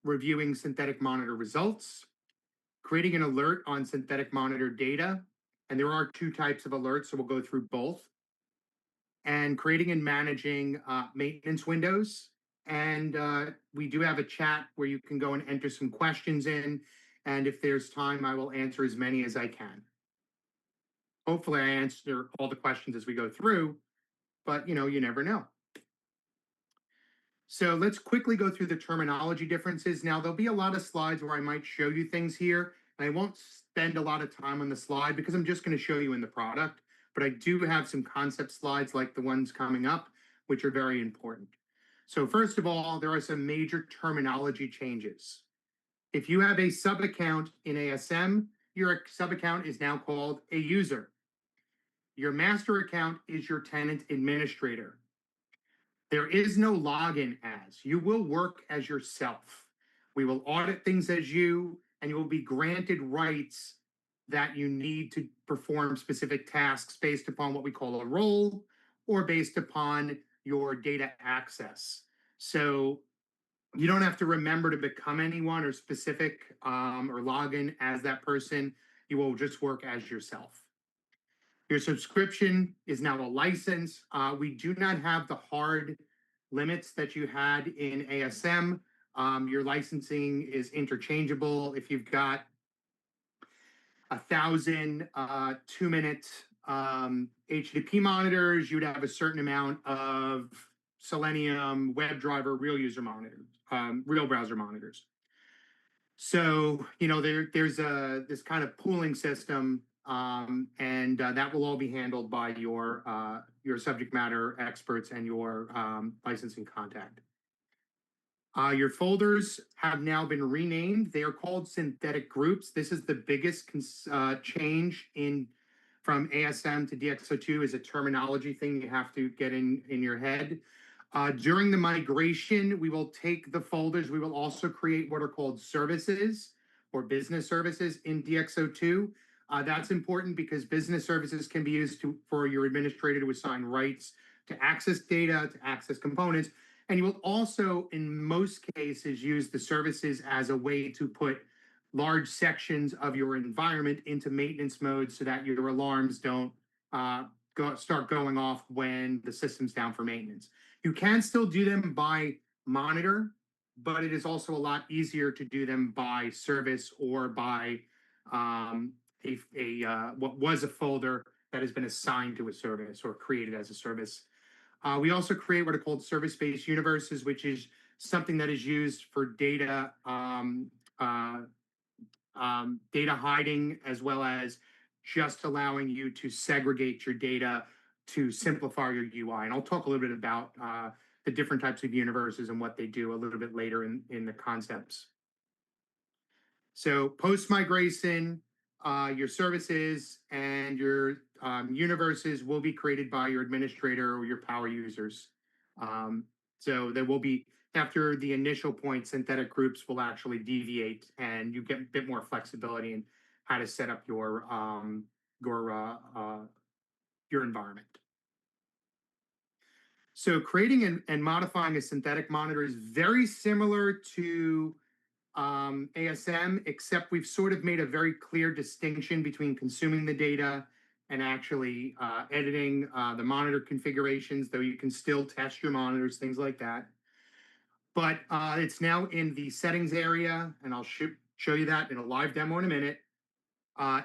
reviewing synthetic monitor results, creating an alert on synthetic monitor data. And there are two types of alerts, so we'll go through both. And creating and managing maintenance windows. And we do have a chat where you can go and enter some questions in. And if there's time, I will answer as many as I can. Hopefully I answer all the questions as we go through, but you never know. So let's quickly go through the terminology differences. Now, there'll be a lot of slides where I might show you things here, and I won't spend a lot of time on the slide because I'm just going to show you in the product, but I do have some concept slides like the ones coming up, which are very important. So first of all, there are some major terminology changes. If you have a sub-account in ASM, your sub-account is now called a user. Your master account is your tenant administrator. There is no login as. You will work as yourself. We will audit things as you, and you will be granted rights that you need to perform specific tasks based upon what we call a role or based upon your data access. So you don't have to remember to become anyone or specific or log in as that person. You will just work as yourself. Your subscription is now a license. We do not have the hard limits that you had in ASM. Your licensing is interchangeable. If you've got 1,000 2-minute HTTP monitors, you'd have a certain amount of Selenium, WebDriver, real user monitors, real browser monitors. So, there's this kind of pooling system, and that will all be handled by your subject matter experts and your licensing contact. Your folders have now been renamed. They are called synthetic groups. This is the biggest change from ASM to DxO2 is a terminology thing you have to get in your head. During the migration, we will take the folders. We will also create what are called services or business services in DxO2. That's important because business services can be used for your administrator to assign rights to access data, to access components. And you will also, in most cases, use the services as a way to put large sections of your environment into maintenance mode so that your alarms don't start going off when the system's down for maintenance. You can still do them by monitor, but it is also a lot easier to do them by service or by what was a folder that has been assigned to a service or created as a service. We also create what are called service-based universes, which is something that is used for data data hiding, as well as just allowing you to segregate your data to simplify your UI. And I'll talk a little bit about the different types of universes and what they do a little bit later in the concepts. So post-migration, your services and your universes will be created by your administrator or your power users. So there will be, after the initial point, synthetic groups will actually deviate and you get a bit more flexibility in how to set up your environment. So creating and modifying a synthetic monitor is very similar to ASM, except we've sort of made a very clear distinction between consuming the data and actually editing the monitor configurations, though you can still test your monitors, things like that. But it's now in the settings area, and I'll show you that in a live demo in a minute.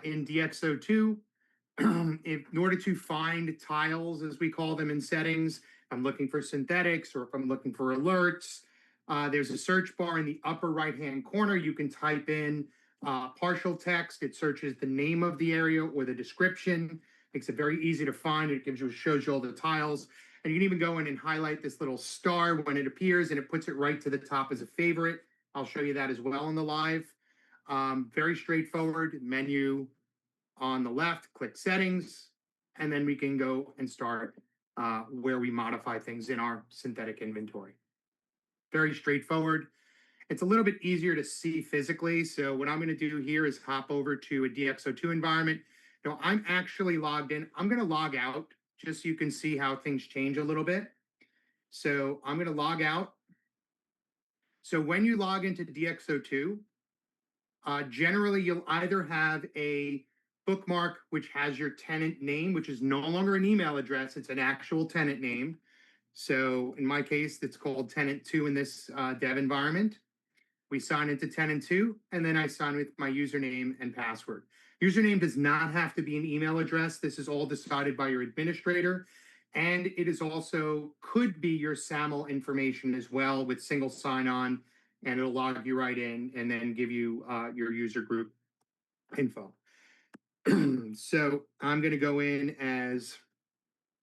In DxO2, in order to find tiles, as we call them in settings, if I'm looking for synthetics or if I'm looking for alerts, there's a search bar in the upper right-hand corner. You can type in partial text. It searches the name of the area or the description. Makes it very easy to find. It shows you all the tiles. And you can even go in and highlight this little star when it appears, and it puts it right to the top as a favorite. I'll show you that as well in the live. Very straightforward. Menu on the left, click settings, and then we can go and start where we modify things in our synthetic inventory. Very straightforward. It's a little bit easier to see physically. So what I'm going to do here is hop over to a DxO2 environment. Now I'm actually logged in. I'm going to log out just so you can see how things change a little bit. So I'm going to log out. So when you log into DxO2, generally you'll either have a bookmark which has your tenant name, which is no longer an email address, it's an actual tenant name. So in my case, it's called tenant 2 in this dev environment. We sign into tenant 2, and then I sign with my username and password. Username does not have to be an email address. This is all decided by your administrator. And it is also could be your SAML information as well with single sign-on, and it'll log you right in and then give you your user group info. So I'm going to go in as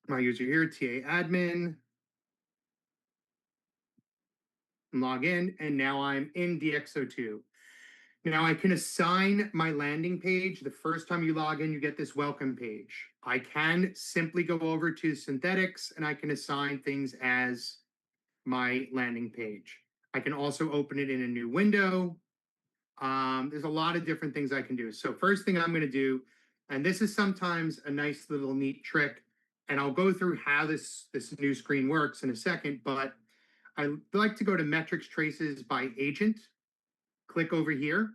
my user here, TA admin, log in, and now I'm in DxO2. Now I can assign my landing page. The first time you log in, you get this welcome page. I can simply go over to synthetics and I can assign things as my landing page. I can also open it in a new window. There's a lot of different things I can do. So first thing I'm going to do, and this is sometimes a nice little neat trick, and I'll go through how this new screen works in a second, but I like to go to metrics traces by agent, click over here,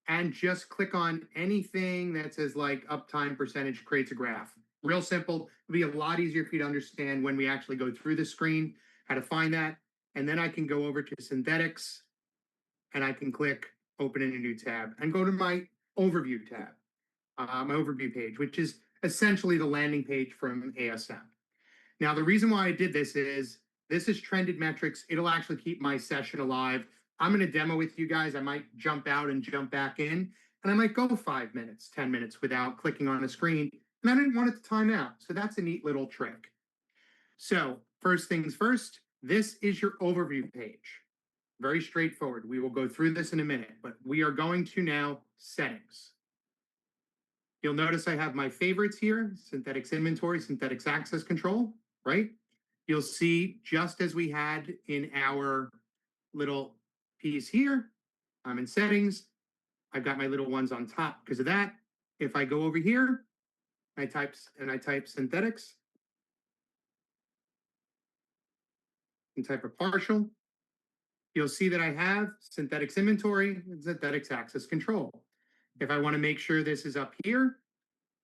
and just click on anything that says like uptime percentage creates a graph. Real simple. It'll be a lot easier for you to understand when we actually go through the screen, how to find that. And then I can go over to synthetics and I can click open in a new tab and go to my overview tab, my overview page, which is essentially the landing page from ASM. Now, the reason why I did this is trended metrics. It'll actually keep my session alive. I'm going to demo with you guys. I might jump out and jump back in, and I might go 5 minutes, 10 minutes without clicking on a screen. And I didn't want it to time out. So that's a neat little trick. So first things first, this is your overview page. Very straightforward. We will go through this in a minute, but we are going to now settings. You'll notice I have my favorites here, synthetics inventory, synthetics access control, right? You'll see just as we had in our little piece here, I'm in settings. I've got my little ones on top because of that. If I go over here, I type synthetics and type a partial, you'll see that I have synthetics inventory and synthetics access control. If I want to make sure this is up here,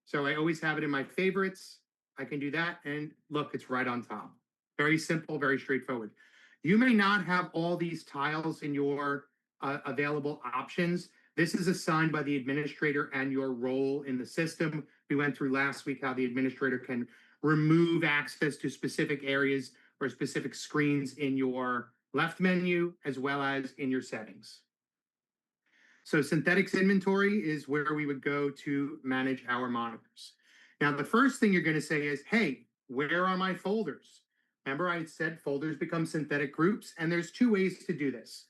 so I always have it in my favorites, I can do that. And look, it's right on top. Very simple, very straightforward. You may not have all these tiles in your available options. This is assigned by the administrator and your role in the system. We went through last week how the administrator can remove access to specific areas or specific screens in your left menu, as well as in your settings. So synthetics inventory is where we would go to manage our monitors. Now, the first thing you're going to say is, hey, where are my folders? Remember I said folders become synthetic groups, and there's two ways to do this.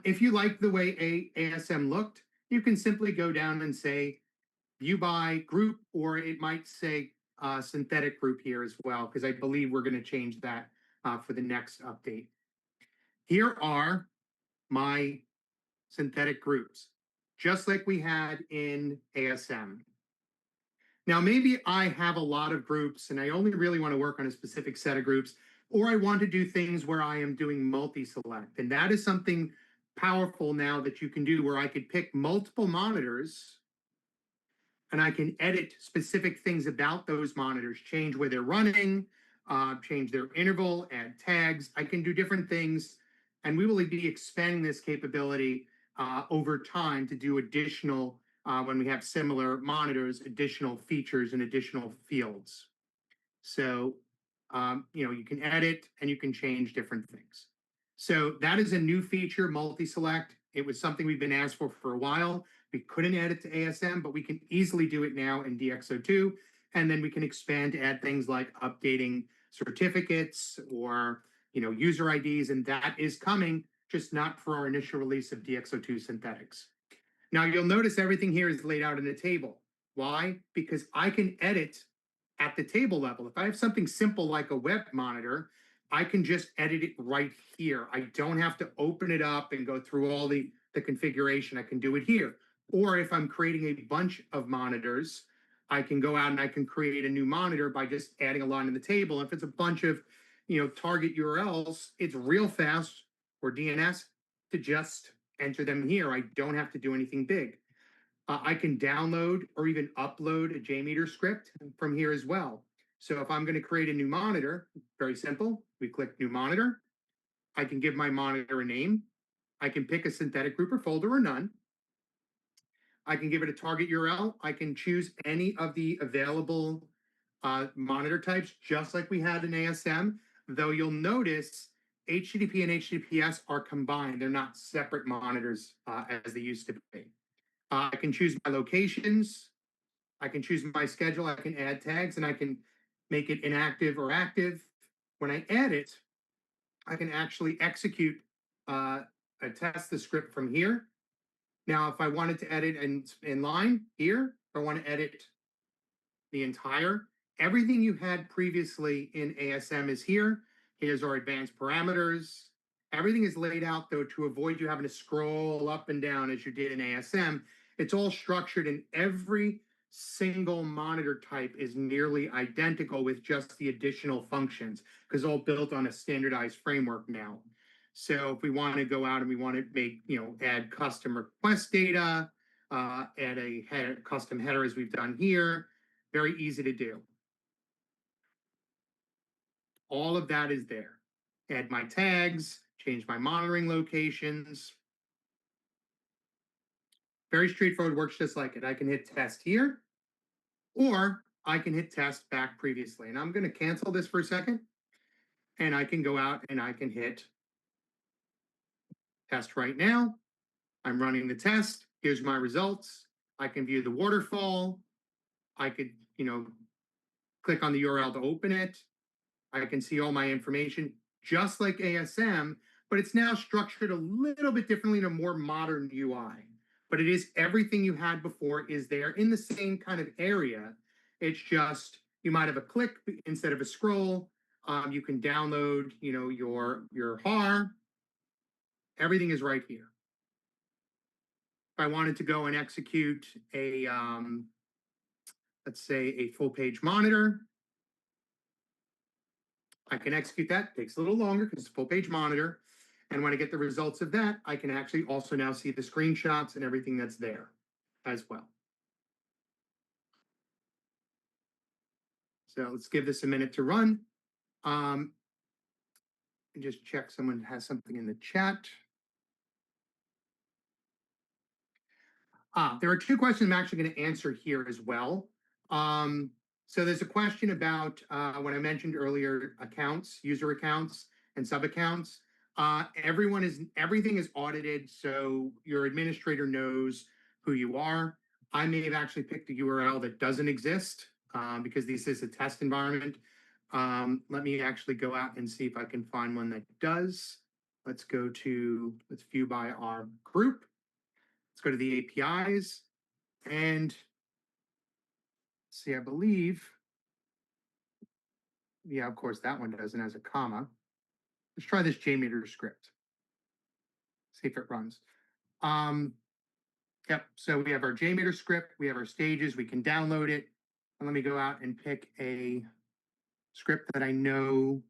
If you like the way ASM looked, you can simply go down and say view by group, or it might say synthetic group here as well, because I believe we're going to change that for the next update. Here are my synthetic groups, just like we had in ASM. Now, maybe I have a lot of groups and I only really want to work on a specific set of groups, or I want to do things where I am doing multi-select. And that is something powerful now that you can do where I could pick multiple monitors and I can edit specific things about those monitors, change where they're running, change their interval, add tags. I can do different things. And we will be expanding this capability over time to do additional, when we have similar monitors, additional features and additional fields. So, you can edit and you can change different things. So that is a new feature, multi-select. It was something we've been asked for a while. We couldn't add it to ASM, but we can easily do it now in DxO2. And then we can expand to add things like updating certificates or user IDs, and that is coming, just not for our initial release of DxO2 synthetics. Now you'll notice everything here is laid out in a table. Why? Because I can edit at the table level. If I have something simple like a web monitor, I can just edit it right here. I don't have to open it up and go through all the configuration. I can do it here. Or if I'm creating a bunch of monitors, I can go out and I can create a new monitor by just adding a line in the table. If it's a bunch of target URLs, it's real fast, or DNS to just enter them here. I don't have to do anything big. I can download or even upload a JMeter script from here as well. So if I'm going to create a new monitor, very simple. We click New Monitor. I can give my monitor a name. I can pick a synthetic group or folder or none. I can give it a target URL. I can choose any of the available monitor types, just like we had in ASM, though you'll notice HTTP and HTTPS are combined. They're not separate monitors as they used to be. I can choose my locations. I can choose my schedule. I can add tags, and I can make it inactive or active. When I add it, I can actually execute a test the script from here. Now, if I wanted to edit in line here, if I want to edit the entire, everything you had previously in ASM is here. Here's our advanced parameters. Everything is laid out, though, to avoid you having to scroll up and down as you did in ASM. It's all structured, and every single monitor type is nearly identical with just the additional functions, because all built on a standardized framework now. So if we want to go out and we want to make, add custom request data, add a custom header as we've done here, very easy to do. All of that is there. Add my tags, change my monitoring locations. Very straightforward, works just like it. I can hit test here, or I can hit test back previously. And I'm going to cancel this for a second. And I can go out and I can hit test right now. I'm running the test. Here's my results. I can view the waterfall. I could, click on the URL to open it. I can see all my information, just like ASM, but it's now structured a little bit differently in a more modern UI. But it is everything you had before is there in the same kind of area. It's just you might have a click instead of a scroll. You can download, your HAR. Everything is right here. If I wanted to go and execute a, let's say, a full page monitor, I can execute that. It takes a little longer because it's a full page monitor. And when I get the results of that, I can actually also now see the screenshots and everything that's there as well. So let's give this a minute to run. And just check someone has something in the chat. There are two questions I'm actually going to answer here as well. So there's a question about what I mentioned earlier, accounts, user accounts and sub accounts. Everything is audited, so your administrator knows who you are. I may have actually picked a URL that doesn't exist because this is a test environment. Let me actually go out and see if I can find one that does. Let's view by our group. Let's go to the APIs and see, I believe, yeah, of course, that one doesn't has a comma. Let's try this JMeter script. See if it runs. Yep, so we have our JMeter script, we have our stages, we can download it. And let me go out and pick a script that I know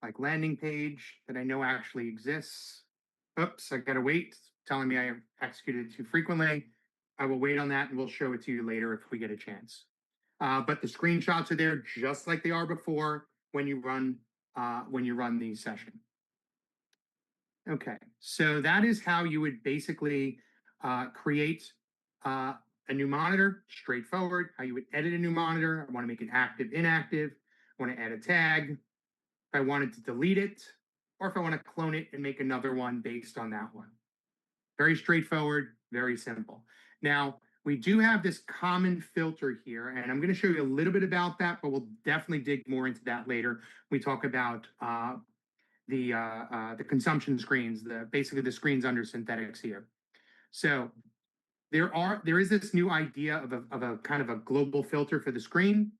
like landing page that I know actually exists. Oops, I gotta wait. It's telling me I have executed it too frequently. I will wait on that and we'll show it to you later if we get a chance. But the screenshots are there just like they are before when you run the session. Okay, so that is how you would basically create a new monitor, straightforward. How you would edit a new monitor. I want to make it active, inactive. I want to add a tag. If I wanted to delete it, or if I want to clone it and make another one based on that one. Very straightforward, very simple. Now, we do have this common filter here, and I'm going to show you a little bit about that, but we'll definitely dig more into that later. We talk about the consumption screens, basically the screens under synthetics here. So there is this new idea of a kind of a global filter for the screen.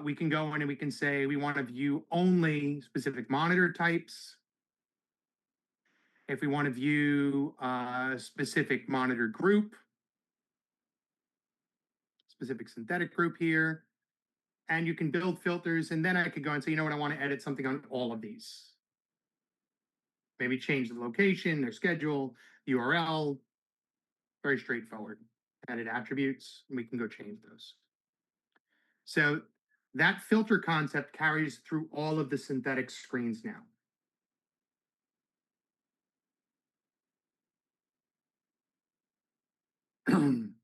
We can go in and we can say we want to view only specific monitor types. If we want to view a specific monitor group, specific synthetic group here, and you can build filters. And then I could go and say, you know what, I want to edit something on all of these. Maybe change the location, their schedule, URL. Very straightforward. Edit attributes, and we can go change those. So that filter concept carries through all of the synthetic screens now.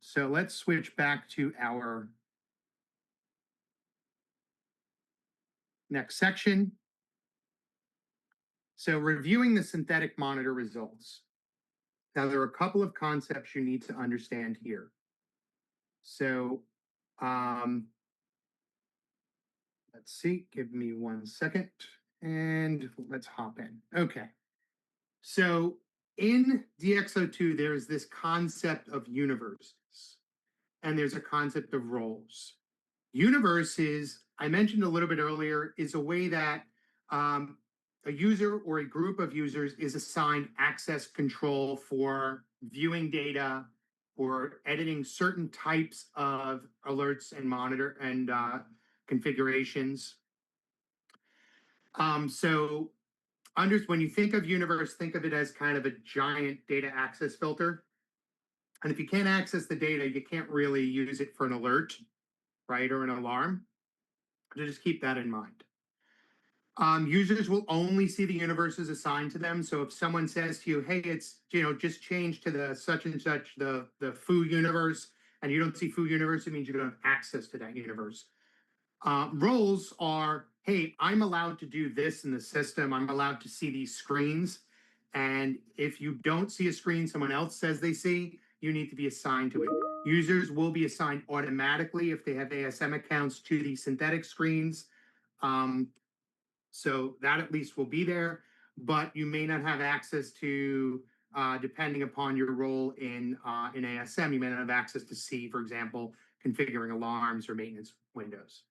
So let's switch back to our next section. So reviewing the synthetic monitor results. Now, there are a couple of concepts you need to understand here. So let's see, give me 1 second and let's hop in. Okay. So in DxO2, there is this concept of universes, and there's a concept of roles. Universes, I mentioned a little bit earlier, is a way that a user or a group of users is assigned access control for viewing data or editing certain types of alerts and monitor and configurations. So when you think of universe, think of it as kind of a giant data access filter. And if you can't access the data, you can't really use it for an alert, right, or an alarm. So just keep that in mind. Users will only see the universes assigned to them. So if someone says to you, hey, it's, just change to the such and such, the foo universe, and you don't see foo universe, it means you don't have access to that universe. Roles are, hey, I'm allowed to do this in the system. I'm allowed to see these screens. And if you don't see a screen someone else says they see, you need to be assigned to it. Users will be assigned automatically if they have ASM accounts to these synthetic screens. So that at least will be there, but you may not have access to, depending upon your role in ASM, you may not have access to see, for example, configuring alarms or maintenance windows.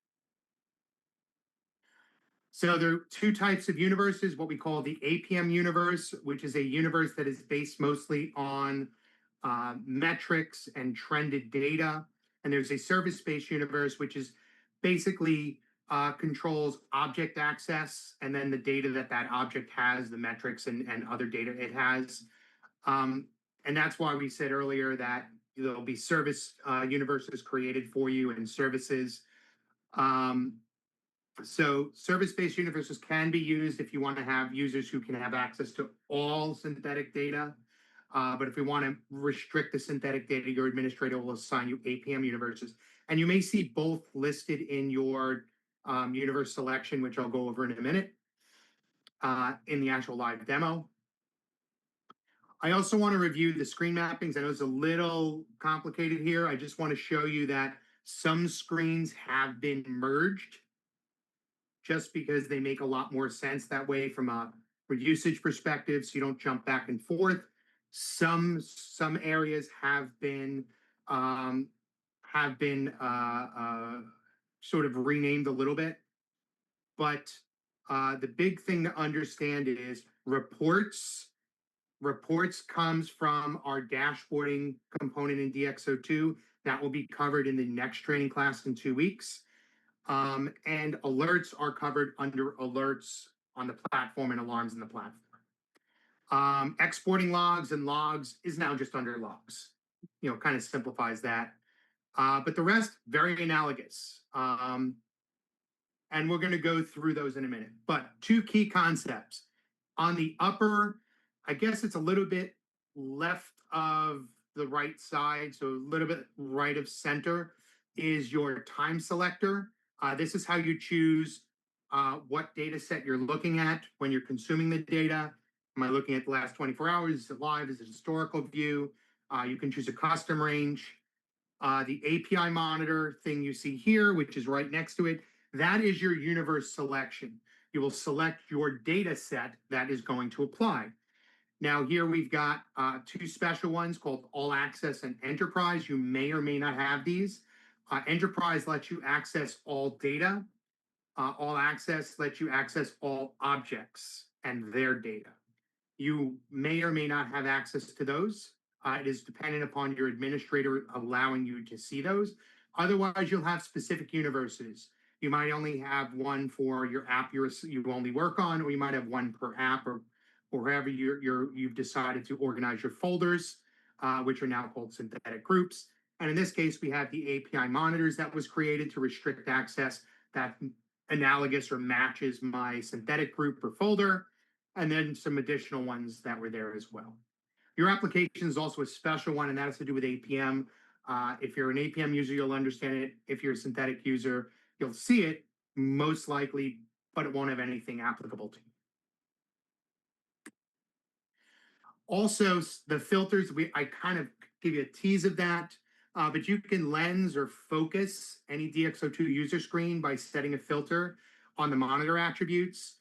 So there are two types of universes, what we call the APM universe, which is a universe that is based mostly on metrics and trended data. And there's a service-based universe, which is basically controls object access and then the data that object has, the metrics and other data it has. And that's why we said earlier that there'll be service universes created for you and services. So service-based universes can be used if you want to have users who can have access to all synthetic data. But if we want to restrict the synthetic data, your administrator will assign you APM universes. And you may see both listed in your universe selection, which I'll go over in a minute, in the actual live demo. I also want to review the screen mappings. I know it's a little complicated here. I just want to show you that some screens have been merged just because they make a lot more sense that way from a usage perspective, so you don't jump back and forth. Some areas have been sort of renamed a little bit, but the big thing to understand is reports. Reports comes from our dashboarding component in DxO2. That will be covered in the next training class in 2 weeks. And alerts are covered under alerts on the platform and alarms in the platform. Exporting logs and logs is now just under logs. Kind of simplifies that. But the rest, very analogous. And we're going to go through those in a minute. But two key concepts. On the upper, I guess it's a little bit left of the right side, so a little bit right of center, is your time selector. This is how you choose what data set you're looking at when you're consuming the data. Am I looking at the last 24 hours? Is it live? Is it a historical view? You can choose a custom range. The API monitor thing you see here, which is right next to it, that is your universe selection. You will select your data set that is going to apply. Now here we've got two special ones called All Access and Enterprise. You may or may not have these. Enterprise lets you access all data. All Access lets you access all objects and their data. You may or may not have access to those. It is dependent upon your administrator allowing you to see those. Otherwise, you'll have specific universes. You might only have one for your app you only work on, or you might have one per app, or wherever you've decided to organize your folders, which are now called synthetic groups. And in this case, we have the API monitors that was created to restrict access that analogous or matches my synthetic group or folder, and then some additional ones that were there as well. Your application is also a special one, and that has to do with APM. If you're an APM user, you'll understand it. If you're a synthetic user, you'll see it most likely, but it won't have anything applicable to you. Also, the filters, I kind of give you a tease of that, but you can lens or focus any DxO2 user screen by setting a filter on the monitor attributes.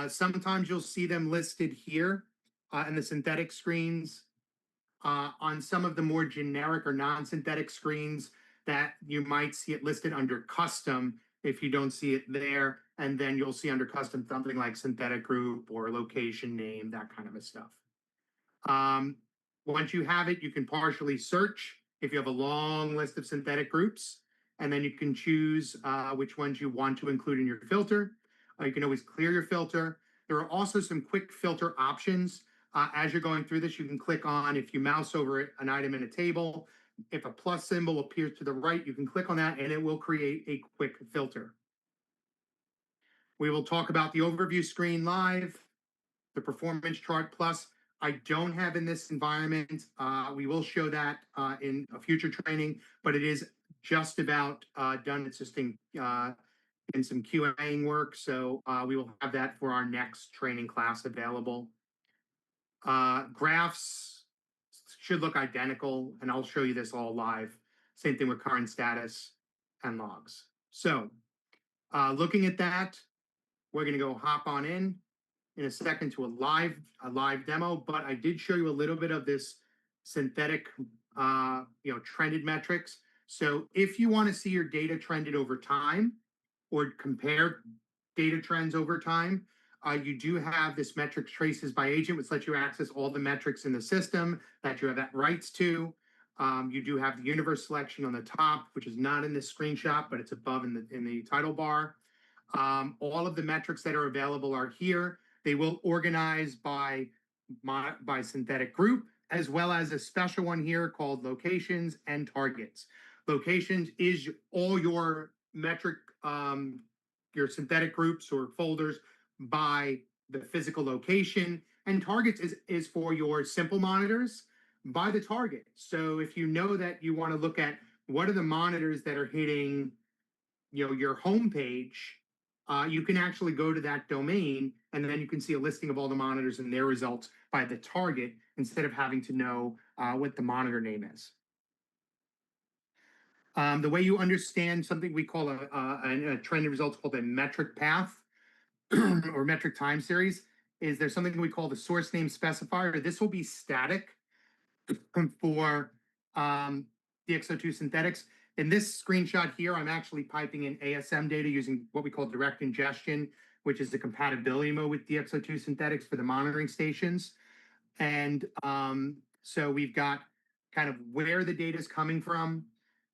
Sometimes you'll see them listed here in the synthetic screens. On some of the more generic or non-synthetic screens that you might see it listed under custom if you don't see it there. And then you'll see under custom something like synthetic group or location name, that kind of a stuff. Once you have it, you can partially search if you have a long list of synthetic groups, and then you can choose which ones you want to include in your filter. You can always clear your filter. There are also some quick filter options. As you're going through this, you can click on, if you mouse over an item in a table, if a plus symbol appears to the right, you can click on that and it will create a quick filter. We will talk about the overview screen live, the performance chart plus. I don't have in this environment. We will show that in a future training, but it is just about done. It's just in some QAing work. So we will have that for our next training class available. Graphs should look identical, and I'll show you this all live. Same thing with current status and logs. So looking at that, we're going to go hop on in a second to a live demo, but I did show you a little bit of this synthetic, trended metrics. So if you want to see your data trended over time or compare data trends over time, you do have this metrics traces by agent, which lets you access all the metrics in the system that you have rights to. You do have the universe selection on the top, which is not in this screenshot, but it's above in the title bar. All of the metrics that are available are here. They will organize by synthetic group, as well as a special one here called locations and targets. Locations is all your metric, your synthetic groups or folders by the physical location, and targets is for your simple monitors by the target. So if you know that you want to look at what are the monitors that are hitting, your home page, you can actually go to that domain, and then you can see a listing of all the monitors and their results by the target instead of having to know what the monitor name is. The way you understand something we call a trended results called a metric path or metric time series is there's something we call the source name specifier. This will be static for DxO2 synthetics. In this screenshot here, I'm actually piping in ASM data using what we call direct ingestion, which is the compatibility mode with DxO2 synthetics for the monitoring stations. And so we've got kind of where the data is coming from.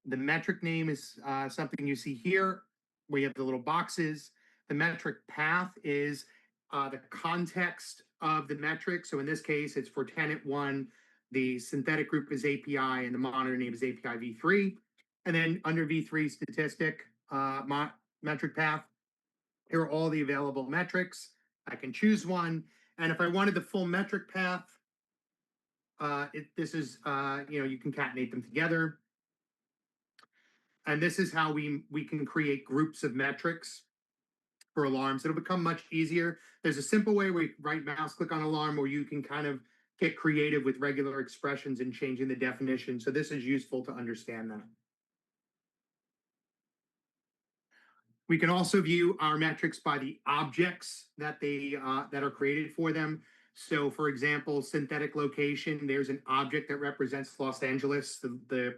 The metric name is something you see here, where you have the little boxes. The metric path is the context of the metric. So in this case, it's for tenant one, the synthetic group is API, and the monitor name is API v3. And then under v3 statistic metric path, here are all the available metrics. I can choose one. And if I wanted the full metric path, this is, you concatenate them together. And this is how we can create groups of metrics for alarms. It'll become much easier. There's a simple way where you right mouse click on alarm, where you can kind of get creative with regular expressions and changing the definition. So this is useful to understand that. We can also view our metrics by the objects that that are created for them. So for example, synthetic location, there's an object that represents Los Angeles, the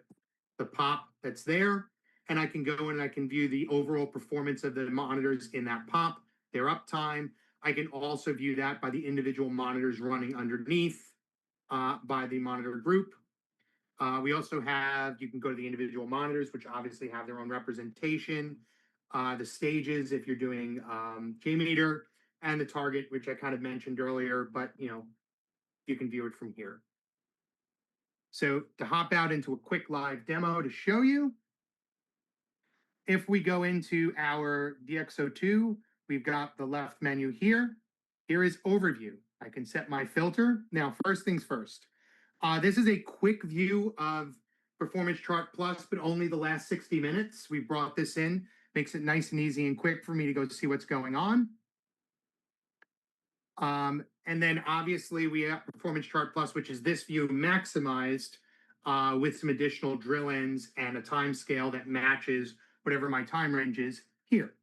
pop that's there. And I can go in and I can view the overall performance of the monitors in that pop, their uptime. I can also view that by the individual monitors running underneath by the monitor group. We also have, you can go to the individual monitors, which obviously have their own representation. the stages if you're doing JMeter, and the target, which I kind of mentioned earlier, but you can view it from here. So to hop out into a quick live demo to show you, if we go into our DxO2, we've got the left menu here. Here is overview. I can set my filter. Now, first things first. This is a quick view of Performance Chart Plus, but only the last 60 minutes. We brought this in, makes it nice and easy and quick for me to go see what's going on. And then obviously we have Performance Chart Plus, which is this view maximized with some additional drill ins and a time scale that matches whatever my time range is here.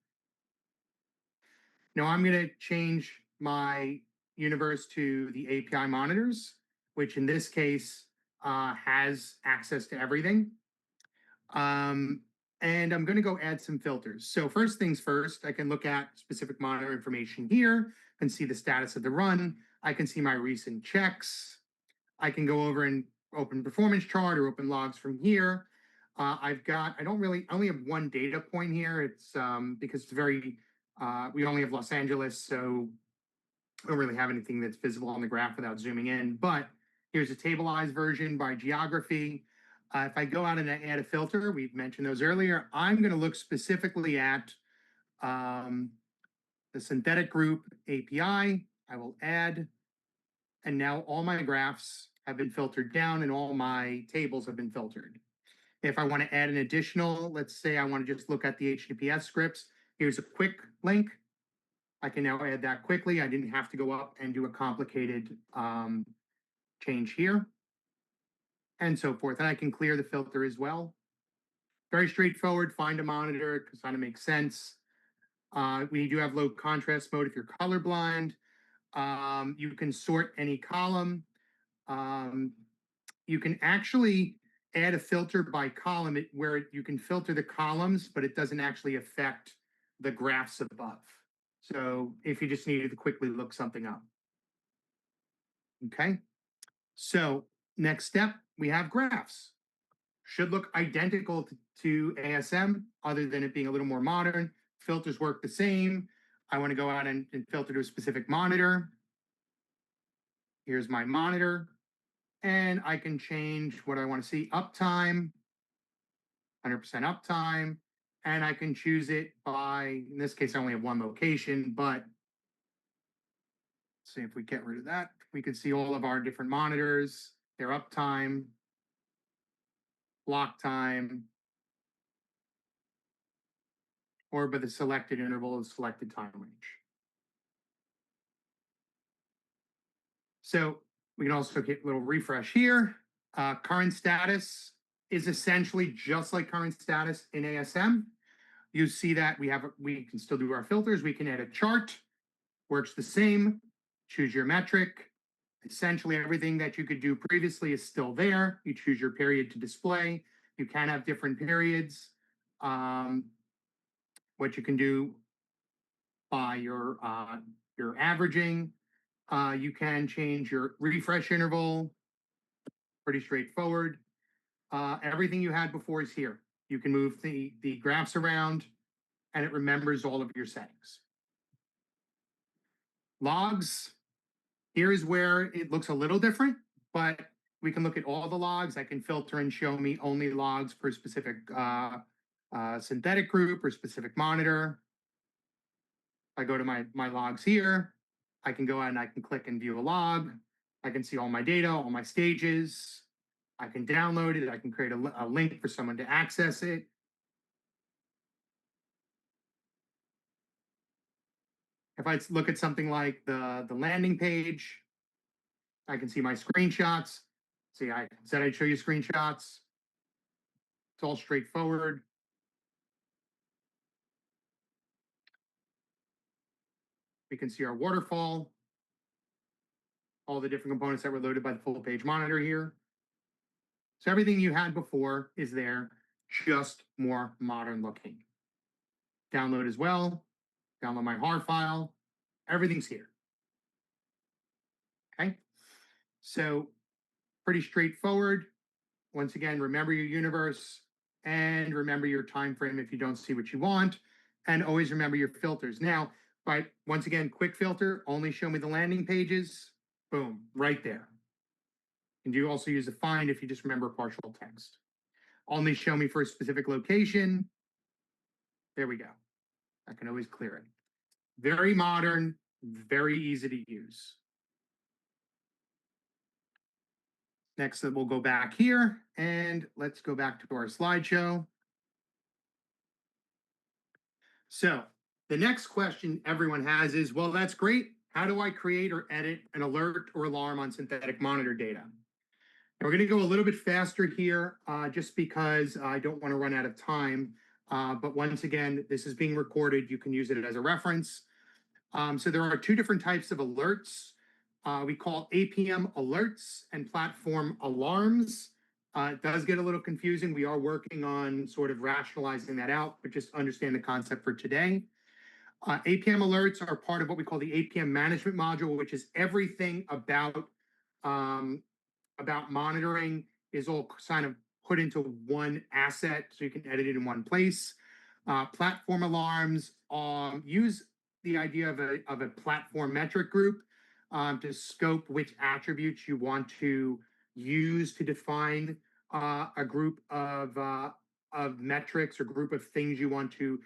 Now I'm going to change my universe to the API monitors, which in this case has access to everything. And I'm going to go add some filters. So first things first, I can look at specific monitor information here and see the status of the run. I can see my recent checks. I can go over and open performance chart or open logs from here. I only have one data point here. It's because it's we only have Los Angeles, so I don't really have anything that's visible on the graph without zooming in. But here's a tableized version by geography. If I go out and I add a filter, we've mentioned those earlier, I'm going to look specifically at the synthetic group API. I will add, and now all my graphs have been filtered down and all my tables have been filtered. If I want to add an additional, let's say I want to just look at the HTTPS scripts, here's a quick link. I can now add that quickly. I didn't have to go up and do a complicated change here, and so forth. And I can clear the filter as well. Very straightforward, find a monitor, it kind of makes sense. We do have low contrast mode if you're colorblind. You can sort any column. You can actually add a filter by column where you can filter the columns, but it doesn't actually affect the graphs above. So if you just needed to quickly look something up. Okay, so next step, we have graphs. Should look identical to ASM, other than it being a little more modern. Filters work the same. I want to go out and filter to a specific monitor. Here's my monitor. And I can change what I want to see. Uptime, 100% uptime. And I can choose it by, in this case, I only have one location, but let's see if we get rid of that. We can see all of our different monitors, their uptime, block time, or by the selected interval of selected time range. So we can also get a little refresh here. Current status is essentially just like current status in ASM. You see that we can still do our filters. We can add a chart, works the same. Choose your metric. Essentially everything that you could do previously is still there. You choose your period to display. You can have different periods. What you can do by your averaging. You can change your refresh interval. Pretty straightforward. Everything you had before is here. You can move the graphs around and it remembers all of your settings. Logs, here is where it looks a little different, but we can look at all the logs. I can filter and show me only logs for a specific synthetic group or specific monitor. I go to my logs here. I can go out and I can click and view a log. I can see all my data, all my stages. I can download it. I can create a link for someone to access it. If I look at something like the landing page, I can see my screenshots. See, I said I'd show you screenshots. It's all straightforward. We can see our waterfall, all the different components that were loaded by the full page monitor here. So everything you had before is there, just more modern looking. Download as well, download my HAR file, everything's here. Okay, so pretty straightforward. Once again, remember your universe and remember your time frame if you don't see what you want. and always remember your filters. Now, once again, quick filter, only show me the landing pages. Boom, right there. And you also use a find if you just remember partial text. Only show me for a specific location. There we go. I can always clear it. Very modern, very easy to use. Next, we'll go back here and let's go back to our slideshow. So the next question everyone has is, well, that's great. How do I create or edit an alert or alarm on synthetic monitor data? And we're going to go a little bit faster here just because I don't want to run out of time. But once again, this is being recorded. You can use it as a reference. So there are two different types of alerts. We call APM alerts and platform alarms. It does get a little confusing. We are working on sort of rationalizing that out, but just understand the concept for today. APM alerts are part of what we call the APM management module, which is everything about monitoring is all kind of put into one asset so you can edit it in one place. Platform alarms use the idea of a platform metric group to scope which attributes you want to use to define a group of metrics or group of things you want to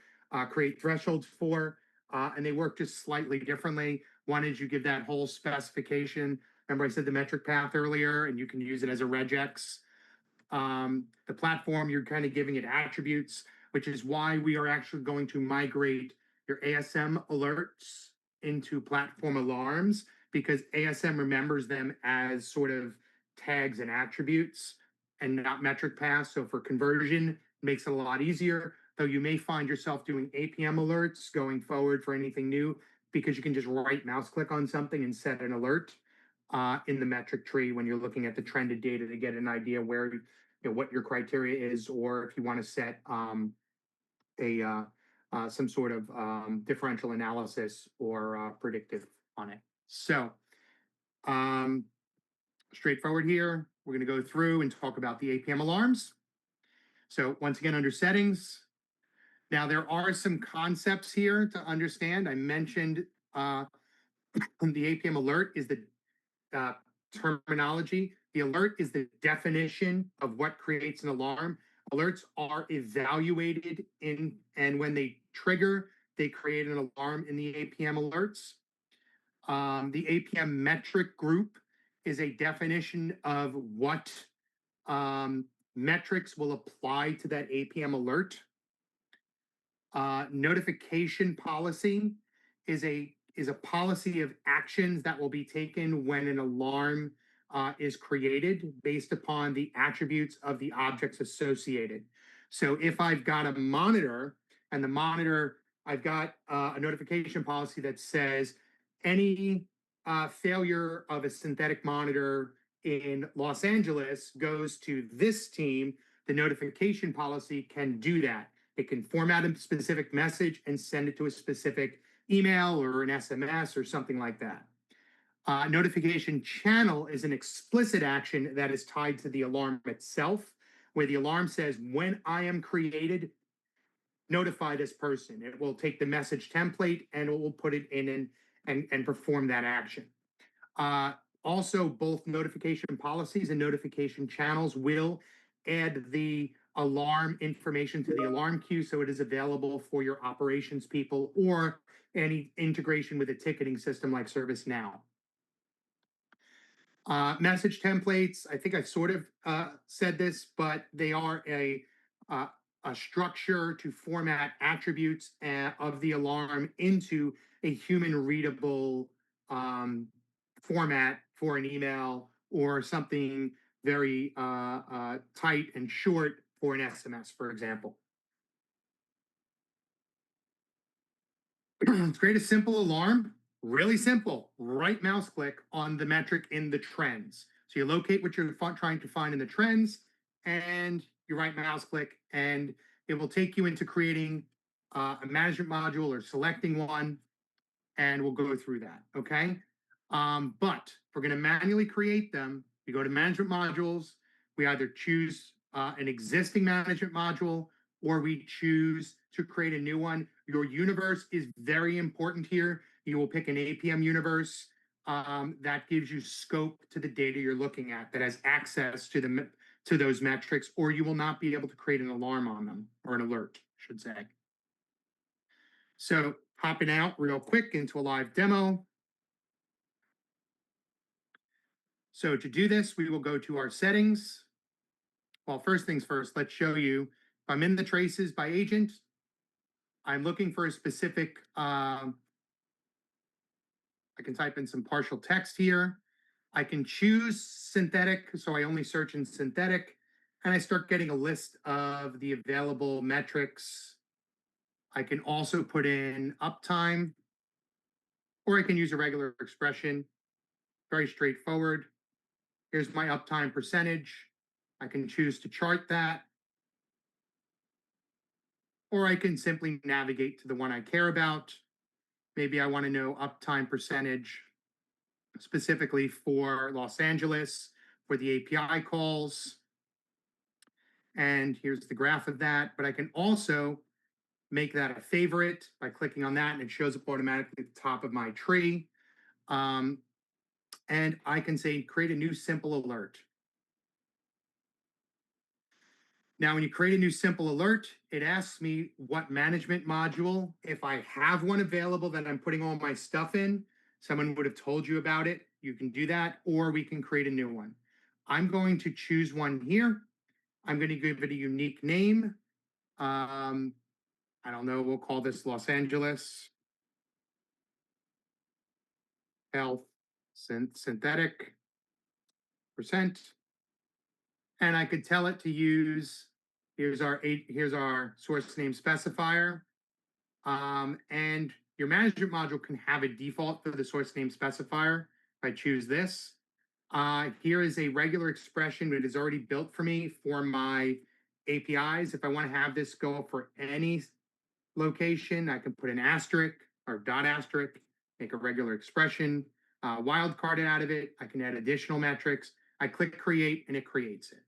create thresholds for. And they work just slightly differently. One is you give that whole specification. Remember I said the metric path earlier, and you can use it as a regex. The platform, you're kind of giving it attributes, which is why we are actually going to migrate your ASM alerts into platform alarms, because ASM remembers them as sort of tags and attributes and not metric paths. So for conversion, it makes it a lot easier, though you may find yourself doing APM alerts going forward for anything new, because you can just right mouse click on something and set an alert in the metric tree when you're looking at the trended data to get an idea where, what your criteria is, or if you want to set some sort of differential analysis or predictive on it. So straightforward here. We're going to go through and talk about the APM alarms. So once again, under settings. Now there are some concepts here to understand. I mentioned the APM alert is the terminology. The alert is the definition of what creates an alarm. Alerts are evaluated and when they trigger, they create an alarm in the APM alerts. The APM metric group is a definition of what metrics will apply to that APM alert. Notification policy is a policy of actions that will be taken when an alarm is created based upon the attributes of the objects associated. So if I've got a monitor and the monitor, I've got a notification policy that says any failure of a synthetic monitor in Los Angeles goes to this team, the notification policy can do that. It can format a specific message and send it to a specific email or an SMS or something like that. Notification channel is an explicit action that is tied to the alarm itself, where the alarm says, when I am created, notify this person. It will take the message template and it will put it in and perform that action. Also, both notification policies and notification channels will add the alarm information to the alarm queue so it is available for your operations people or any integration with a ticketing system like ServiceNow. Message templates, I think I sort of said this, but they are a structure to format attributes of the alarm into a human readable format for an email or something very tight and short for an SMS, for example. Let's create a simple alarm. Really simple. Right mouse click on the metric in the trends. So you locate what you're trying to find in the trends, and you right mouse click, and it will take you into creating a management module or selecting one, and we'll go through that. Okay. But if we're going to manually create them, we go to management modules. We either choose an existing management module or we choose to create a new one. Your universe is very important here. You will pick an APM universe that gives you scope to the data you're looking at, that has access to those metrics, or you will not be able to create an alarm on them, or an alert, I should say. So hopping out real quick into a live demo. So to do this, we will go to our settings. Well, first things first, let's show you, if I'm in the traces by agent, I'm looking for a specific, I can type in some partial text here. I can choose synthetic, so I only search in synthetic, and I start getting a list of the available metrics. I can also put in uptime, or I can use a regular expression. Very straightforward. Here's my uptime percentage. I can choose to chart that, or I can simply navigate to the one I care about. Maybe I want to know uptime percentage specifically for Los Angeles for the API calls. And here's the graph of that. But I can also make that a favorite by clicking on that, and it shows up automatically at the top of my tree. And I can say, create a new simple alert. Now, when you create a new simple alert, it asks me what management module, if I have one available that I'm putting all my stuff in, someone would have told you about it. You can do that, or we can create a new one. I'm going to choose one here. I'm going to give it a unique name. I don't know, we'll call this Los Angeles Health Synthetic percent. And I could tell it to use, here's our source name specifier. And your management module can have a default for the source name specifier. If I choose this, here is a regular expression that is already built for me for my APIs. If I want to have this go for any location, I can put an asterisk or dot asterisk, make a regular expression, wildcard it out of it. I can add additional metrics. I click create and it creates it.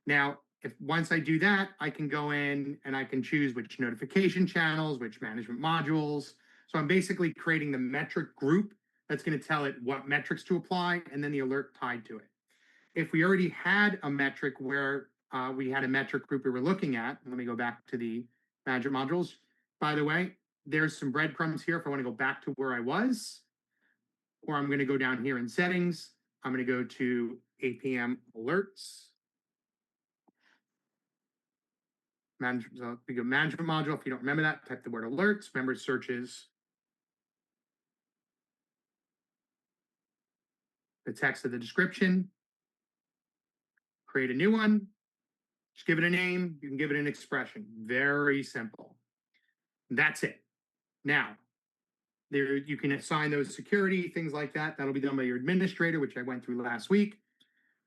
Now, if once I do that, I can go in and I can choose which notification channels, which management modules. So I'm basically creating the metric group that's going to tell it what metrics to apply, and then the alert tied to it. If we already had a metric where we had a metric group we were looking at, let me go back to the management modules. By the way, there's some breadcrumbs here if I want to go back to where I was, or I'm going to go down here in settings. I'm going to go to APM alerts. So we go management module. If you don't remember that, type the word alerts. Remember, searches the text of the description. Create a new one. Just give it a name. You can give it an expression. Very simple. That's it. Now, there you can assign those security, things like that. That'll be done by your administrator, which I went through last week.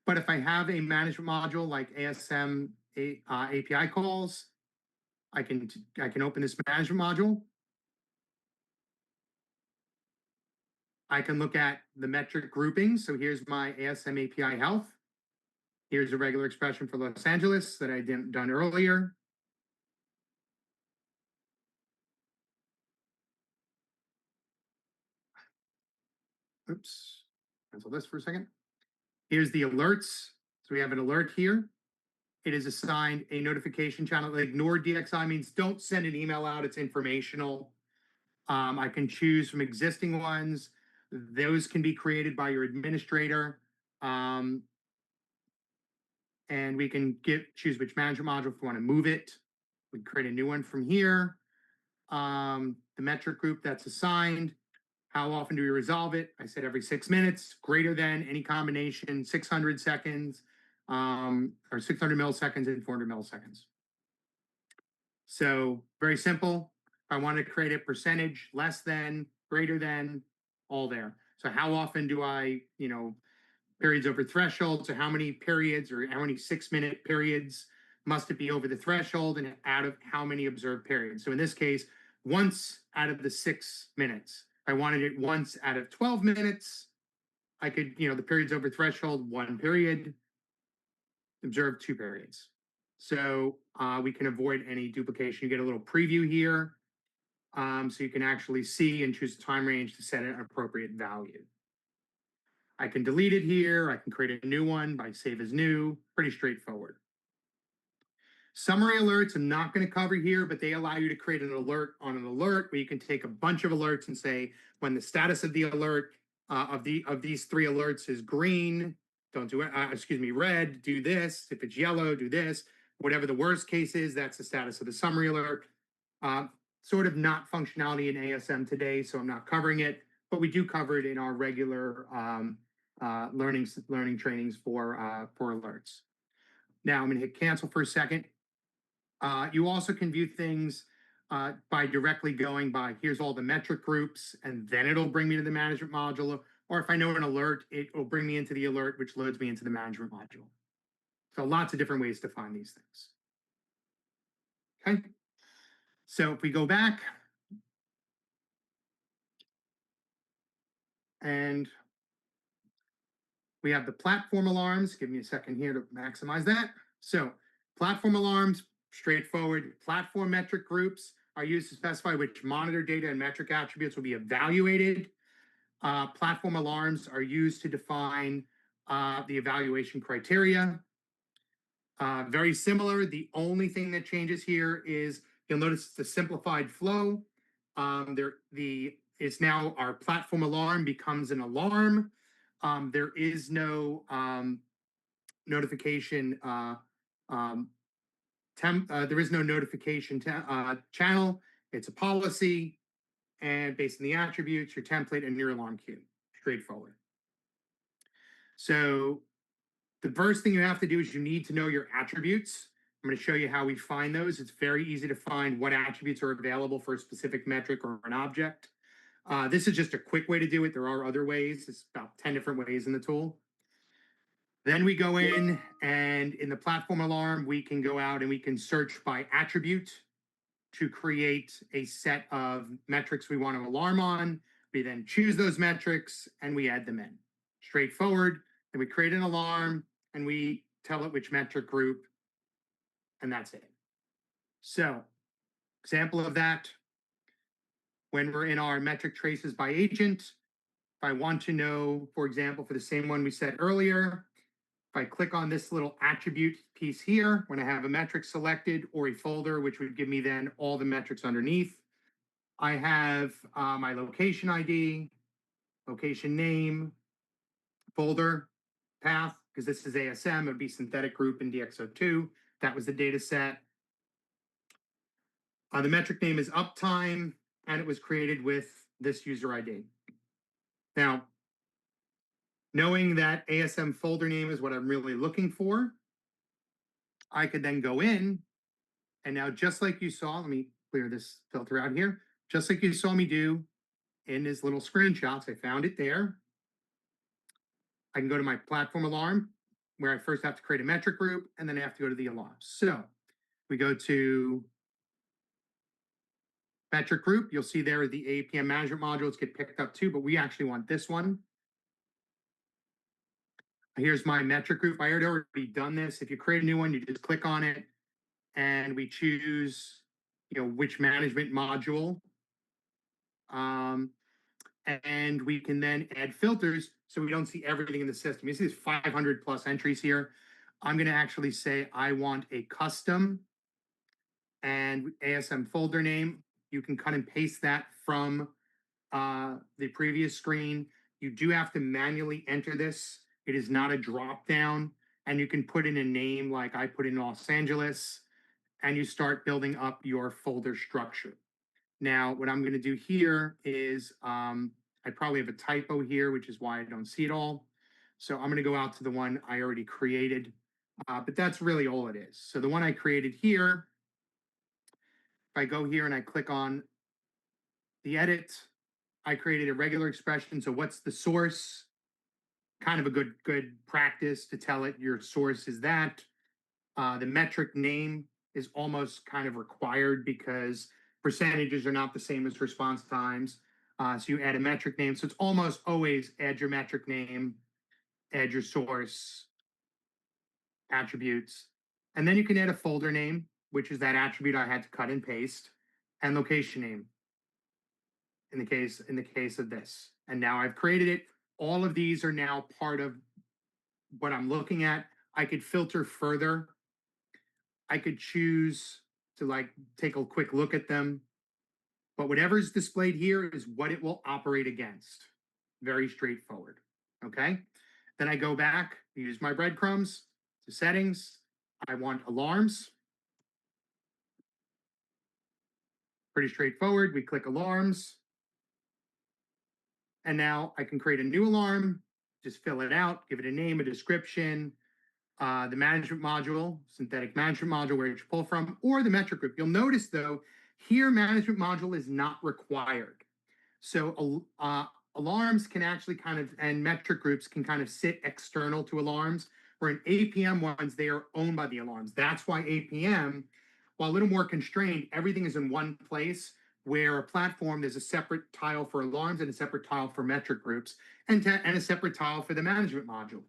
But if I have a management module like ASM API calls, I can open this management module. I can look at the metric groupings. So here's my ASM API health. Here's a regular expression for Los Angeles that I done earlier. Oops, cancel this for a second. Here's the alerts. So we have an alert here. It is assigned a notification channel. Ignore DXI means don't send an email out. It's informational. I can choose from existing ones. Those can be created by your administrator. And we can choose which management module if we want to move it. We create a new one from here. The metric group that's assigned. How often do we resolve it? I said every 6 minutes, greater than any combination, 600 seconds, or 600 milliseconds and 400 milliseconds. So very simple. If I want to create a percentage, less than, greater than, all there. So how often do I, periods over threshold? So how many periods or how many 6-minute periods must it be over the threshold, and out of how many observed periods? So in this case, once out of the 6 minutes. If I wanted it once out of 12 minutes, I could, the periods over threshold, 1 period, observe 2 periods. So we can avoid any duplication. You get a little preview here. So you can actually see and choose a time range to set an appropriate value. I can delete it here. I can create a new one by save as new. Pretty straightforward. Summary alerts I'm not going to cover here, but they allow you to create an alert on an alert where you can take a bunch of alerts and say when the status of the alert of these three alerts is green, don't do it. Excuse me, red, do this. If it's yellow, do this. Whatever the worst case is, that's the status of the summary alert. Sort of not functionality in ASM today, so I'm not covering it, but we do cover it in our regular learning trainings for alerts. Now I'm going to hit cancel for a second. You also can view things by directly going by here's all the metric groups, and then it'll bring me to the management module. Or if I know an alert, it will bring me into the alert, which loads me into the management module. So lots of different ways to find these things. Okay. So if we go back and we have the platform alarms. Give me a second here to maximize that. So platform alarms, straightforward. Platform metric groups are used to specify which monitor data and metric attributes will be evaluated. Platform alarms are used to define the evaluation criteria. Very similar. The only thing that changes here is you'll notice it's a simplified flow. It's now our platform alarm becomes an alarm. There is no notification there is no notification channel. It's a policy, and based on the attributes, your template, and your alarm queue. Straightforward. So the first thing you have to do is you need to know your attributes. I'm going to show you how we find those. It's very easy to find what attributes are available for a specific metric or an object. This is just a quick way to do it. There are other ways. It's about 10 different ways in the tool. Then we go in, and in the platform alarm, we can go out and we can search by attribute to create a set of metrics we want to alarm on. We then choose those metrics and we add them in. Straightforward. And we create an alarm and we tell it which metric group, and that's it. So, example of that, when we're in our metric traces by agent, if I want to know, for example, for the same one we said earlier, if I click on this little attribute piece here, when I have a metric selected or a folder, which would give me then all the metrics underneath, I have my location ID, location name, folder, path, because this is ASM, it would be synthetic group in DXO2. That was the data set. The metric name is uptime, and it was created with this user ID. Now, knowing that ASM folder name is what I'm really looking for, I could then go in, and now just like you saw, let me clear this filter out here, just like you saw me do in his little screenshots, I found it there. I can go to my platform alarm, where I first have to create a metric group, and then I have to go to the alarm. So we go to metric group. You'll see there the APM management modules get picked up too, but we actually want this one. Here's my metric group. I had already done this. If you create a new one, you just click on it, and we choose, which management module. And we can then add filters so we don't see everything in the system. You see there's 500 plus entries here. I'm going to actually say I want a custom and ASM folder name. You can cut and paste that from the previous screen. You do have to manually enter this. It is not a drop down, and you can put in a name like I put in Los Angeles, and you start building up your folder structure. Now, what I'm going to do here is I probably have a typo here, which is why I don't see it all. So I'm going to go out to the one I already created, but that's really all it is. So the one I created here, if I go here and I click on the edit, I created a regular expression. So what's the source? Kind of a good practice to tell it your source is that. The metric name is almost kind of required because percentages are not the same as response times. So you add a metric name. So it's almost always add your metric name, add your source, attributes. And then you can add a folder name, which is that attribute I had to cut and paste, and location name. in the case of this. And now I've created it. All of these are now part of what I'm looking at. I could filter further. I could choose to like take a quick look at them. But whatever's displayed here is what it will operate against. Very straightforward. Okay. Then I go back, use my breadcrumbs to settings. I want alarms. Pretty straightforward. We click alarms. And now I can create a new alarm, just fill it out, give it a name, a description, the management module, synthetic management module, where you should pull from, or the metric group. You'll notice though, here management module is not required. So alarms can actually kind of, and metric groups can kind of sit external to alarms, where in APM ones, they are owned by the alarms. That's why APM, while a little more constrained, everything is in one place, where a platform, there's a separate tile for alarms and a separate tile for metric groups, and a separate tile for the management module.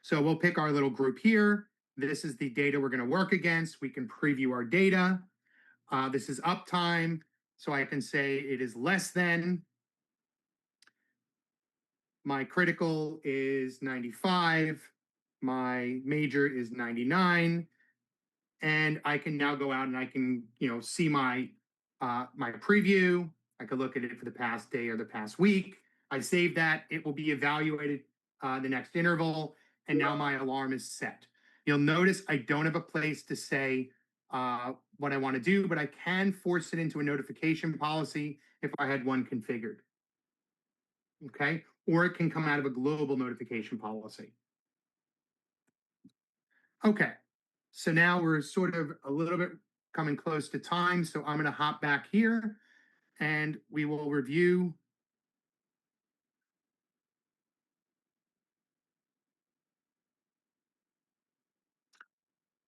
So we'll pick our little group here. This is the data we're going to work against. We can preview our data. This is uptime. So I can say it is less than. My critical is 95. My major is 99. And I can now go out and I can, see my preview. I could look at it for the past day or the past week. I save that. It will be evaluated the next interval. And now my alarm is set. You'll notice I don't have a place to say what I want to do, but I can force it into a notification policy if I had one configured. Okay. Or it can come out of a global notification policy. Okay. So now we're sort of a little bit coming close to time. So I'm going to hop back here and we will review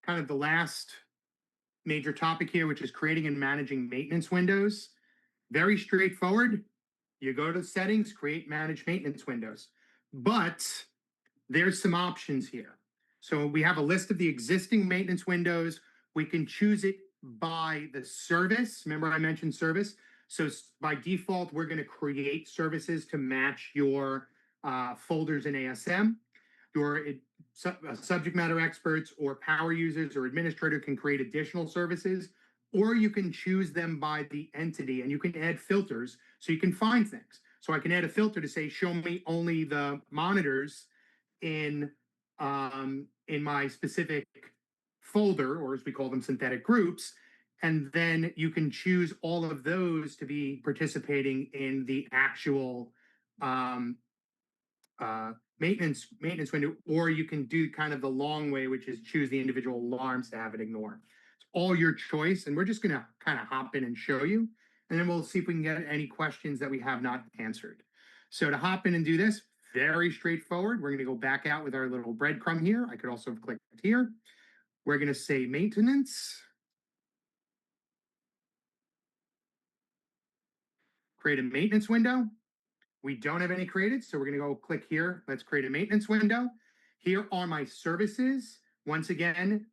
kind of the last major topic here, which is creating and managing maintenance windows. Very straightforward. You go to settings, create, manage maintenance windows. But there's some options here. So we have a list of the existing maintenance windows. We can choose it by the service. Remember I mentioned service. So by default, we're going to create services to match your folders in ASM. Your subject matter experts or power users or administrator can create additional services, or you can choose them by the entity and you can add filters so you can find things. So I can add a filter to say, show me only the monitors in my specific folder, or as we call them, synthetic groups. And then you can choose all of those to be participating in the actual maintenance window, or you can do kind of the long way, which is choose the individual alarms to have it ignore. It's all your choice. And we're just going to kind of hop in and show you. And then we'll see if we can get any questions that we have not answered. So to hop in and do this, very straightforward. We're going to go back out with our little breadcrumb here. I could also have clicked here. We're going to say maintenance. Create a maintenance window. We don't have any created, so we're going to go click here. Let's create a maintenance window. Here are my services. Once again,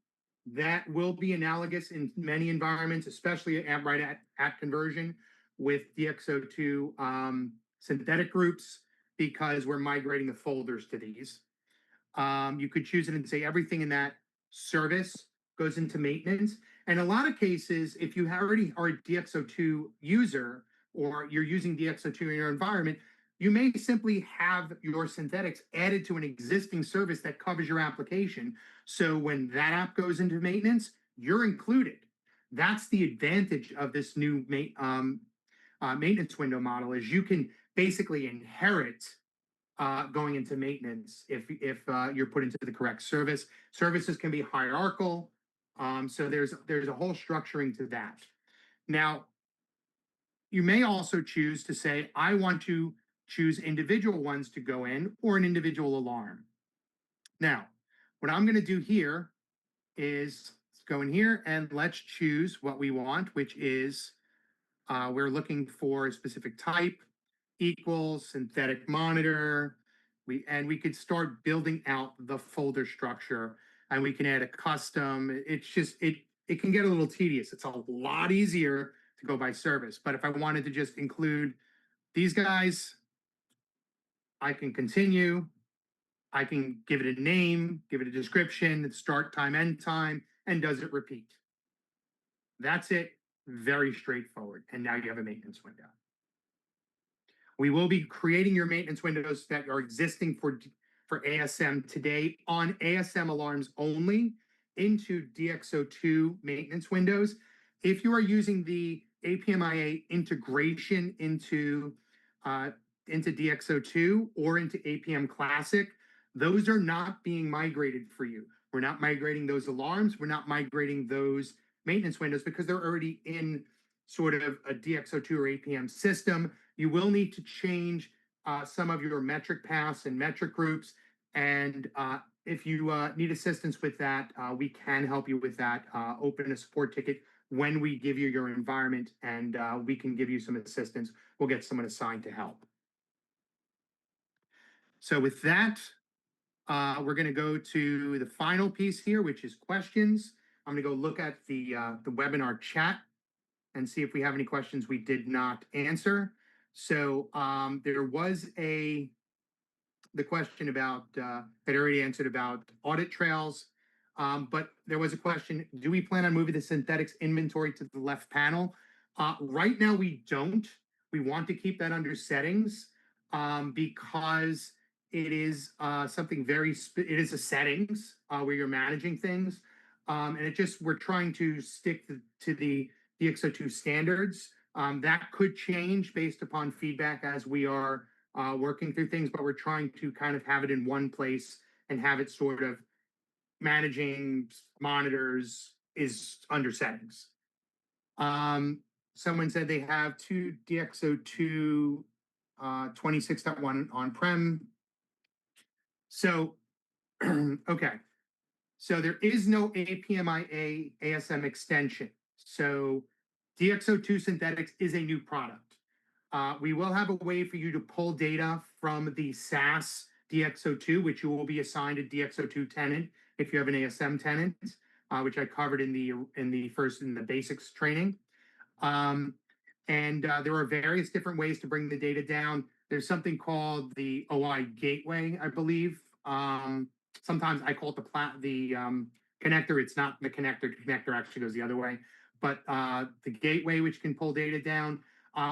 that will be analogous in many environments, especially at conversion with DXO2 synthetic groups, because we're migrating the folders to these. You could choose it and say everything in that service goes into maintenance. And a lot of cases, if you already are a DXO2 user or you're using DXO2 in your environment, you may simply have your synthetics added to an existing service that covers your application. So when that app goes into maintenance, you're included. That's the advantage of this new maintenance window model, is you can basically inherit going into maintenance if you're put into the correct service. Services can be hierarchical. So there's a whole structuring to that. Now, you may also choose to say, I want to choose individual ones to go in, or an individual alarm. Now, what I'm going to do here is let's go in here and let's choose what we want, which is we're looking for a specific type, equals synthetic monitor. We could start building out the folder structure, and we can add a custom. It's just it can get a little tedious. It's a lot easier to go by service. But if I wanted to just include these guys, I can continue. I can give it a name, give it a description, start time, end time, and does it repeat? That's it. Very straightforward. And now you have a maintenance window. We will be creating your maintenance windows that are existing for ASM today on ASM alarms only into DXO2 maintenance windows. If you are using the APMIA integration into DXO2 or into APM Classic, those are not being migrated for you. We're not migrating those alarms. We're not migrating those maintenance windows because they're already in sort of a DXO2 or APM system. You will need to change some of your metric paths and metric groups. And if you need assistance with that, we can help you with that. Open a support ticket when we give you your environment, and we can give you some assistance. We'll get someone assigned to help. So with that, we're going to go to the final piece here, which is questions. I'm going to go look at the webinar chat and see if we have any questions we did not answer. So there was the question about that I already answered about audit trails, but there was a question: do we plan on moving the synthetics inventory to the left panel? Right now, we don't. We want to keep that under settings because it is something it is a settings where you're managing things, and we're trying to stick to the DXO2 standards. That could change based upon feedback as we are working through things, but we're trying to kind of have it in one place and have it sort of managing monitors is under settings. Someone said they have two DXO2 26.1 on-prem. So, okay. So there is no APMIA ASM extension. So DXO2 Synthetics is a new product. We will have a way for you to pull data from the SaaS DXO2, which you will be assigned a DXO2 tenant if you have an ASM tenant, which I covered in the basics training. There are various different ways to bring the data down. There's something called the OI gateway, I believe. Sometimes I call it the connector. It's not the connector. The connector actually goes the other way. But the gateway, which can pull data down.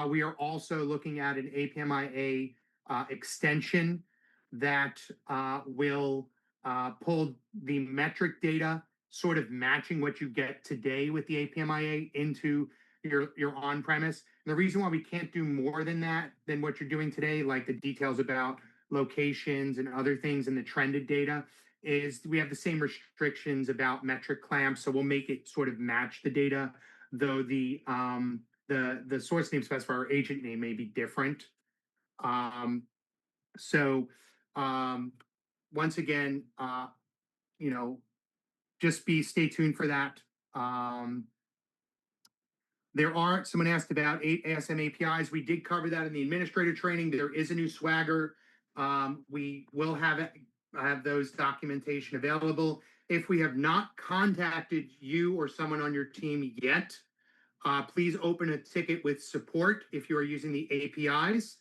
We are also looking at an APMIA extension that will pull the metric data, sort of matching what you get today with the APMIA into your on-premise. And the reason why we can't do more than that, than what you're doing today, like the details about locations and other things and the trended data, is we have the same restrictions about metric clamps. So we'll make it sort of match the data, though the source name specifier or agent name may be different. Once again, just stay tuned for that. Someone asked about 8 ASM APIs. We did cover that in the administrator training. There is a new Swagger. We will have those documentation available. If we have not contacted you or someone on your team yet, please open a ticket with support if you are using the APIs,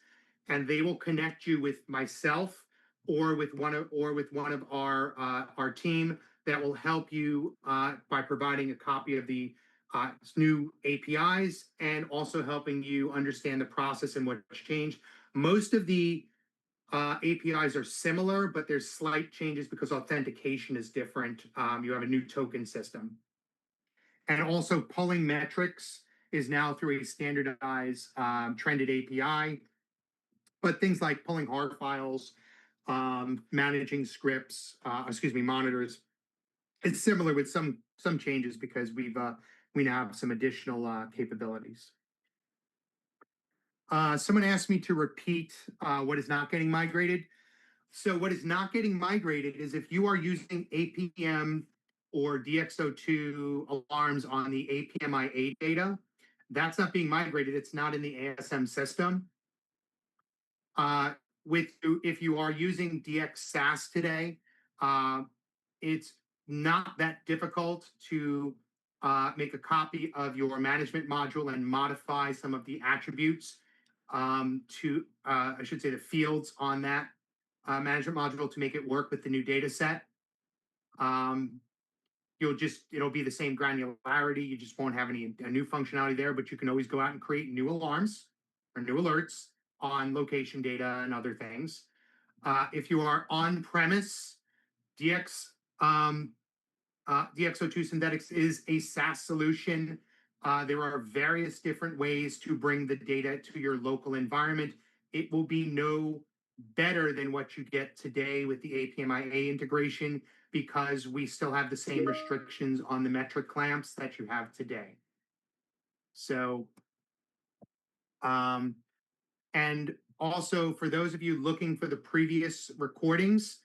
and they will connect you with myself or with one of our team that will help you by providing a copy of the new APIs and also helping you understand the process and what's changed. Most of the APIs are similar, but there's slight changes because authentication is different. You have a new token system. And also pulling metrics is now through a standardized trended API. But things like pulling HAR files, managing scripts, monitors, it's similar with some changes because we now have some additional capabilities. Someone asked me to repeat what is not getting migrated. So what is not getting migrated is if you are using APM or DXO2 alarms on the APMIA data, that's not being migrated. It's not in the ASM system. If you are using DX SaaS today, it's not that difficult to make a copy of your management module and modify some of the attributes I should say, the fields on that management module to make it work with the new data set. Um, it'll be the same granularity. You just won't have any a new functionality there, but you can always go out and create new alarms or new alerts on location data and other things. If you are on premise, DX DXO2 Synthetics is a SaaS solution. There are various different ways to bring the data to your local environment. It will be no better than what you get today with the APMIA integration because we still have the same restrictions on the metric clamps that you have today. So, um, and also, for those of you looking for the previous recordings,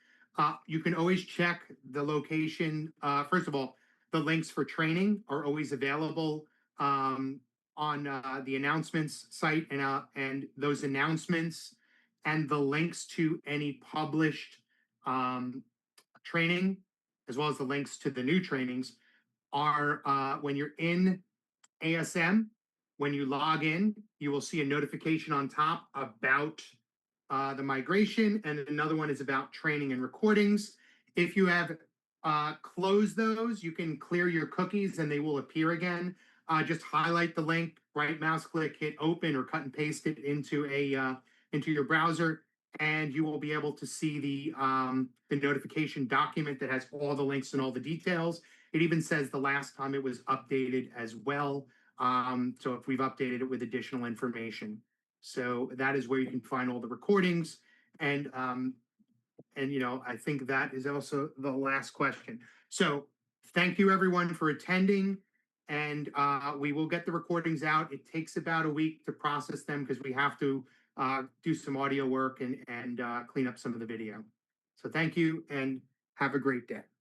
you can always check the location. First of all, the links for training are always available on the announcements site, and those announcements and the links to any published training, as well as the links to the new trainings, are when you're in ASM, when you log in, you will see a notification on top about the migration, and another one is about training and recordings. If you have closed those, you can clear your cookies and they will appear again. Just highlight the link, right mouse click, hit open, or cut and paste it into your browser, and you will be able to see the notification document that has all the links and all the details. It even says the last time it was updated as well. So if we've updated it with additional information. So that is where you can find all the recordings. And I think that is also the last question. So thank you everyone for attending. And we will get the recordings out. It takes about a week to process them because we have to do some audio work and clean up some of the video. So thank you and have a great day.